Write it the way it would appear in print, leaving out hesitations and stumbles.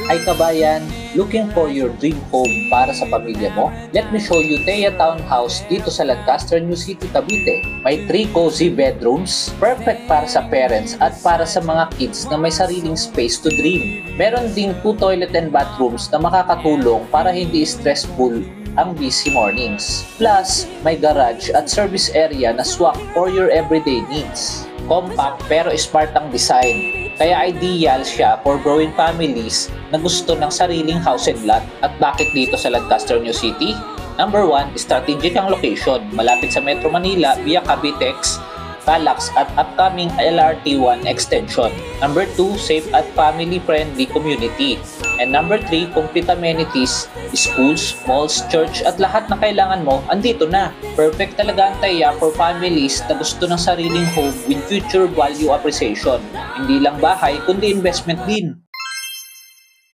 Ay kabayan, looking for your dream home para sa pamilya mo? Let me show you Thea Townhouse dito sa Lancaster, New City, Cavite. May 3 cozy bedrooms, perfect para sa parents at para sa mga kids na may sariling space to dream. Meron ding 2 toilet and bathrooms na makakatulong para hindi stressful ang busy mornings. Plus, may garage at service area na swak for your everyday needs. Compact pero smart ang design, kaya ideal siya for growing families na gusto ng sariling house and lot. At bakit dito sa Lancaster, New City? Number 1, strategic ang location. Malapit sa Metro Manila via Cavitex, Calax at upcoming LRT1 extension. Number 2, safe at family-friendly community. And number 3, complete amenities, schools, malls, church at lahat na kailangan mo, andito na. Perfect talaga ang Thea for families na gusto ng sariling home with future value appreciation. Hindi lang bahay, kundi investment din.